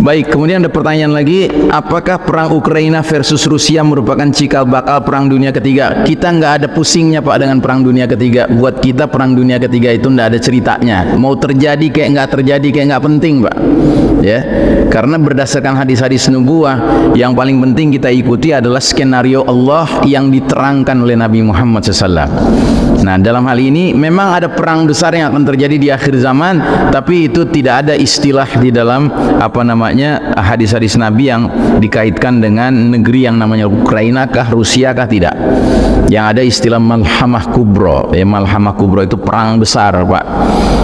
Baik, kemudian ada pertanyaan lagi, apakah perang Ukraina versus Rusia merupakan cikal bakal perang dunia ketiga? Kita nggak ada pusingnya Pak dengan perang dunia ketiga. Buat kita perang dunia ketiga itu nggak ada ceritanya. Mau terjadi kayak nggak terjadi kayak nggak penting Pak. Ya, karena berdasarkan hadis-hadis nubuah yang paling penting kita ikuti adalah skenario Allah yang diterangkan oleh Nabi Muhammad SAW. Nah, dalam hal ini memang ada perang besar yang akan terjadi di akhir zaman, tapi itu tidak ada istilah di dalam hadis-hadis Nabi yang dikaitkan dengan negeri yang namanya Ukraina kah, Rusia kah, tidak. Yang ada istilah malhamah kubro. Ya, malhamah kubro itu perang besar Pak.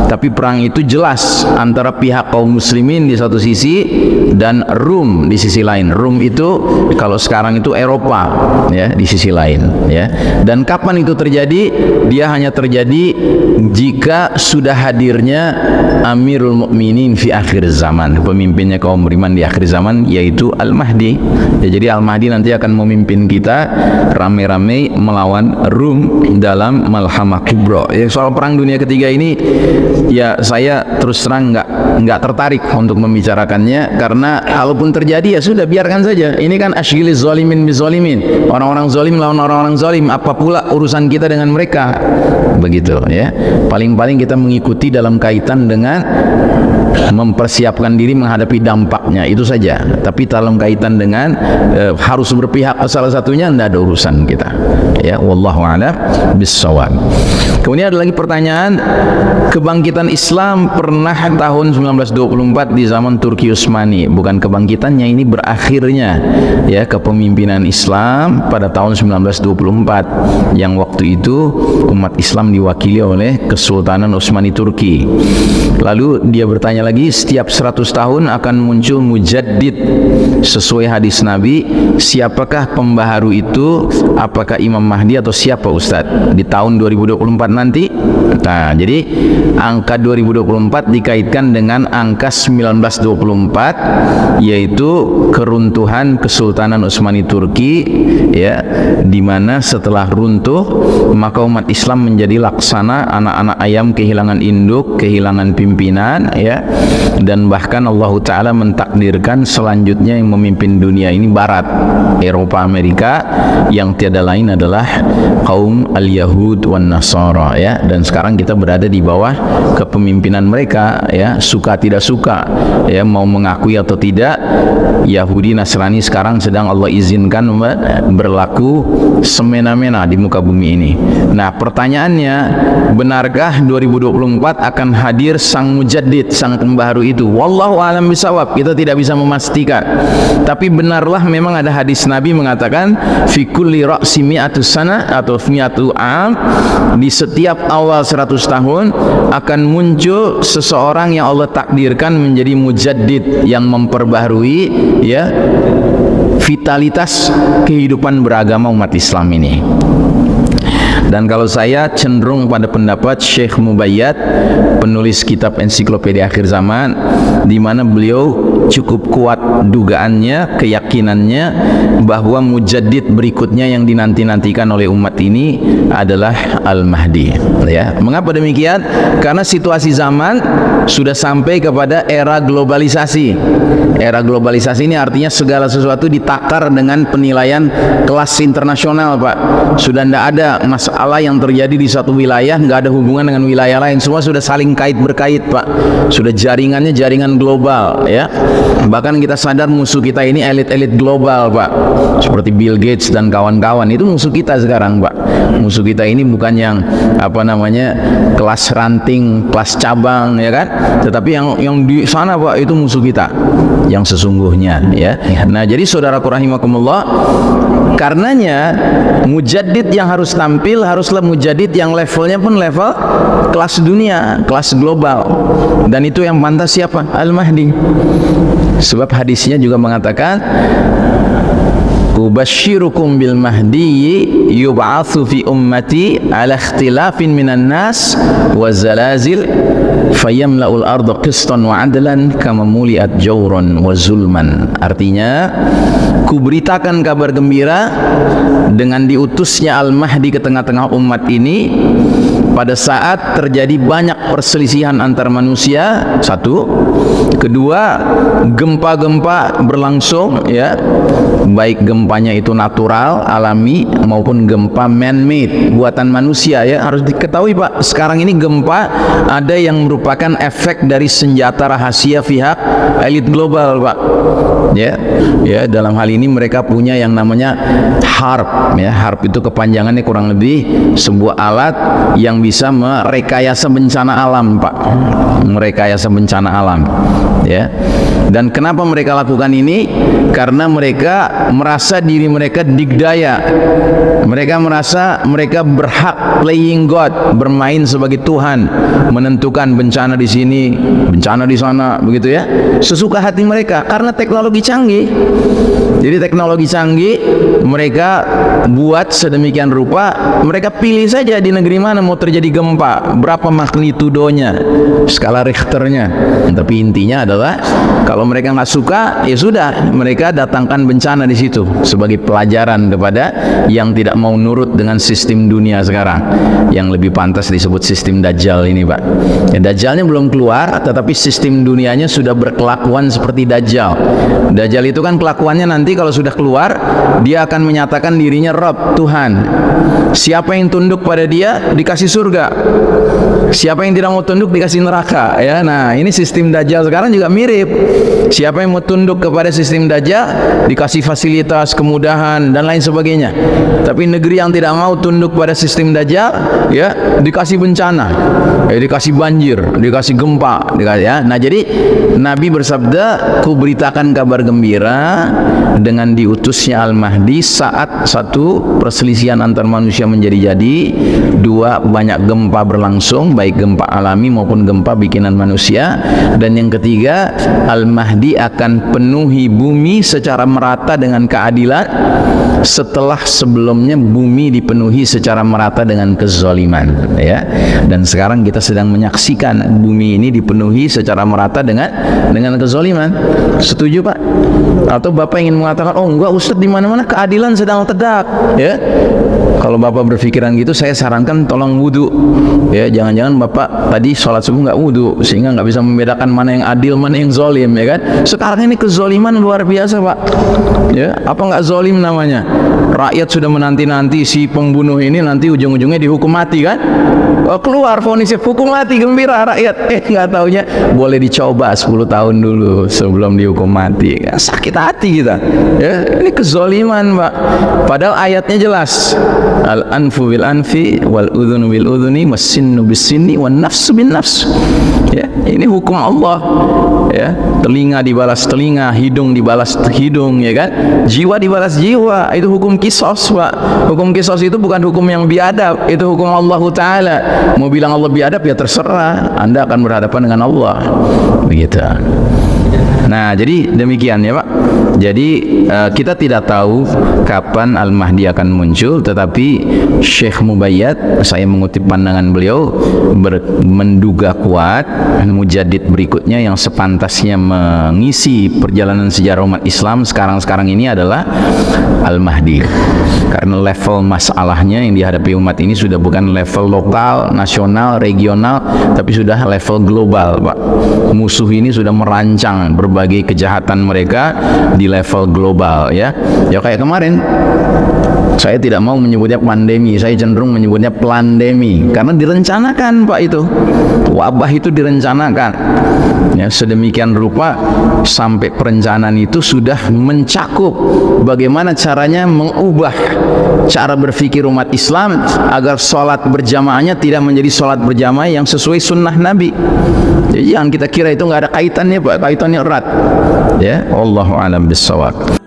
Tapi perang itu jelas antara pihak kaum muslimin di satu sisi dan Rum di sisi lain. Rum itu kalau sekarang itu Eropa ya, di sisi lain ya. Dan kapan itu terjadi? Dia hanya terjadi jika sudah hadirnya Amirul Mukminin fi akhir zaman, pemimpinnya kaum beriman di akhir zaman, yaitu Al-Mahdi. Ya, jadi Al-Mahdi nanti akan memimpin kita rame-rame melawan Rum dalam Malhamah Kubro. Ya, soal perang dunia ketiga ini ya saya terus terang nggak tertarik untuk membicarakannya, karena kalaupun terjadi ya sudah, biarkan saja. Ini kan asyghiliz zalimin bizalimin, orang-orang zalim lawan orang-orang zalim, apa pula urusan kita dengan mereka, begitu ya. Paling-paling kita mengikuti dalam kaitan dengan mempersiapkan diri menghadapi dampaknya, itu saja. Tapi dalam kaitan dengan harus berpihak ke salah satunya, tidak ada urusan kita ya. Wallahu a'lam bissawab. Kemudian ada lagi pertanyaan, kebangkitan Islam pernah tahun 1924 di zaman Turki Utsmani. Bukan kebangkitannya, ini berakhirnya ya kepemimpinan Islam pada tahun 1924, yang waktu itu umat Islam diwakili oleh Kesultanan Utsmani Turki. Lalu dia bertanya lagi, setiap 100 tahun akan muncul mujaddid sesuai hadis Nabi. Siapakah pembaharu itu? Apakah Imam Mahdi atau siapa Ustadz di tahun 2024 nanti? Nah, jadi angka 2024 dikaitkan dengan angka 1924, yaitu keruntuhan Kesultanan Utsmani Turki ya, di mana setelah runtuh maka umat Islam menjadi laksana anak-anak ayam kehilangan induk, kehilangan pimpinan ya. Dan bahkan Allah Ta'ala mentakdirkan selanjutnya yang memimpin dunia ini Barat, Eropa, Amerika, yang tiada lain adalah kaum al-Yahud wan Nasara ya. Dan sekarang kita berada di bawah kepemimpinan mereka ya, suka tidak suka ya, mau mengakui atau tidak, Yahudi Nasrani sekarang sedang Allah izinkan berlaku semena-mena di muka bumi ini. Nah, pertanyaannya, benarkah 2024 akan hadir sang mujaddid, sang pembaharu itu? Wallahu a'lam bishawab, kita tidak bisa memastikan. Tapi benarlah memang ada hadis Nabi mengatakan fi kulli ra'si mi'atu sana atau mi'atu am, di setiap awal 100 tahun akan muncul seseorang yang Allah takdirkan menjadi mujaddid, yang memperbaharui ya vitalitas kehidupan beragama umat Islam ini. Dan kalau saya cenderung pada pendapat Syekh Mubayyad, penulis kitab Ensiklopedia Akhir Zaman, di mana beliau cukup kuat dugaannya, keyakinannya bahwa mujaddid berikutnya yang dinanti-nantikan oleh umat ini adalah Al-Mahdi ya. Mengapa demikian? Karena situasi zaman sudah sampai kepada era globalisasi. Era globalisasi ini artinya segala sesuatu ditakar dengan penilaian kelas internasional Pak. Sudah tidak ada masalah yang terjadi di satu wilayah nggak ada hubungan dengan wilayah lain, semua sudah saling kait berkait Pak. Sudah jaringannya jaringan global ya. Bahkan kita sadar musuh kita ini elit-elit global Pak, seperti Bill Gates dan kawan-kawan, itu musuh kita sekarang Pak. Musuh kita ini bukan yang kelas ranting, kelas cabang ya kan, tetapi yang di sana Pak, itu musuh kita yang sesungguhnya ya. Nah, jadi saudaraku rahimakumullah, karenanya mujaddid yang harus tampil haruslah mujaddid yang levelnya pun level kelas dunia, kelas global. Dan itu yang pantas siapa? Al-Mahdi. Sebab hadisnya juga mengatakan, ubasyirukum bil mahdi yub'atsu fi ummati ala ikhtilafin minan nas wa zalazil fayamla'ul arda qistan wa adlan kama muliat jawran wa zulman. Artinya, kuberitakan kabar gembira dengan diutusnya Al-Mahdi ke tengah-tengah umat ini pada saat terjadi banyak perselisihan antar manusia. Satu, kedua, gempa-gempa berlangsung, ya, baik gempanya itu natural, alami, maupun gempa man-made, buatan manusia. Ya, harus diketahui Pak, sekarang ini gempa ada yang merupakan efek dari senjata rahasia pihak elit global Pak. Ya, ya, dalam hal ini mereka punya yang namanya HARP. Ya, HARP itu kepanjangannya kurang lebih sebuah alat yang bisa merekayasa bencana alam Pak, merekayasa bencana alam. Ya, dan kenapa mereka lakukan ini? Karena mereka merasa diri mereka digdaya, mereka merasa mereka berhak playing God, bermain sebagai Tuhan, menentukan bencana di sini, bencana di sana, begitu ya, sesuka hati mereka karena teknologi canggih. Jadi teknologi canggih mereka buat sedemikian rupa, mereka pilih saja di negeri mana mau terjadi gempa, berapa magnitudonya, skala Richternya. Tapi intinya adalah kalau mereka nggak suka, ya sudah, mereka datangkan bencana di situ sebagai pelajaran kepada yang tidak mau nurut dengan sistem dunia sekarang, yang lebih pantas disebut sistem Dajjal ini Pak. Ya, Dajjalnya belum keluar, tetapi sistem dunianya sudah berkelakuan seperti Dajjal. Dajjal itu kan kelakuannya nanti kalau sudah keluar, dia akan menyatakan dirinya Rabb, Tuhan. Siapa yang tunduk pada dia dikasih surga, siapa yang tidak mau tunduk dikasih neraka. Ya, nah ini sistem Dajjal sekarang juga mirip. Siapa yang mau tunduk kepada sistem Dajjal dikasih fasilitas, kemudahan dan lain sebagainya. Tapi negeri yang tidak mau tunduk pada sistem Dajjal, ya, dikasih bencana, ya, dikasih banjir, dikasih gempa, dikasih, ya. Nah jadi Nabi bersabda, kuberitakan kabar gembira dengan diutusnya Al-Mahdi saat satu, perselisihan antar manusia menjadi-jadi, dua, banyak gempa berlangsung, baik gempa alami maupun gempa bikinan manusia, dan yang ketiga, Al-Mahdi akan penuhi bumi secara merata dengan keadilan setelah sebelumnya bumi dipenuhi secara merata dengan kezaliman. Ya, dan sekarang kita sedang menyaksikan bumi ini dipenuhi secara merata dengan kezaliman. Setuju Pak? Atau Bapak ingin mengatakan, oh enggak Ustadz, di mana-mana keadilan sedang tegak? Ya, kalau Bapak berpikiran gitu, saya sarankan tolong wudhu. Ya, jangan-jangan Bapak tadi sholat subuh nggak wudhu sehingga nggak bisa membedakan mana yang adil, mana yang zolim, ya kan? Sekarang ini kezoliman luar biasa Pak. Ya, apa nggak zolim namanya? Rakyat sudah menanti-nanti si pembunuh ini nanti ujung-ujungnya dihukum mati kan? Oh, keluar vonisnya hukum mati, gembira rakyat. Nggak taunya boleh dicoba 10 tahun dulu sebelum dihukum mati. Sakit hati kita. Ya, ini kezoliman Pak. Padahal ayatnya jelas. Al-anfu bil anfi wal udhunu bil udhuni was sinnu bis sinni wan nafsu bin nafs. Ya, ini hukum Allah. Ya, telinga dibalas telinga, hidung dibalas hidung, ya kan? Jiwa dibalas jiwa. Itu hukum kisos Pak. Hukum kisos itu bukan hukum yang biadab, itu hukum Allah Ta'ala. Mau bilang Allah biadab ya terserah, Anda akan berhadapan dengan Allah, begitu. Nah jadi demikian ya Pak. Jadi kita tidak tahu kapan Al-Mahdi akan muncul, tetapi Syekh Mubayyad, saya mengutip pandangan beliau, menduga kuat mujaddid berikutnya yang sepantasnya mengisi perjalanan sejarah umat Islam sekarang ini adalah Al-Mahdi. Karena level masalahnya yang dihadapi umat ini sudah bukan level lokal, nasional, regional, tapi sudah level global Pak. Musuh ini sudah merancang berbagai kejahatan mereka di level global, ya. Ya kayak kemarin, saya tidak mau menyebutnya pandemi, saya cenderung menyebutnya plandemi, karena direncanakan Pak. Itu wabah itu direncanakan, ya, sedemikian rupa sampai perencanaan itu sudah mencakup bagaimana caranya mengubah cara berpikir umat Islam agar sholat berjamaahnya tidak menjadi sholat berjamaah yang sesuai sunnah Nabi. Jadi jangan kita kira itu nggak ada kaitannya Pak, kaitannya erat. Ya, Allahu a'lam bissawab.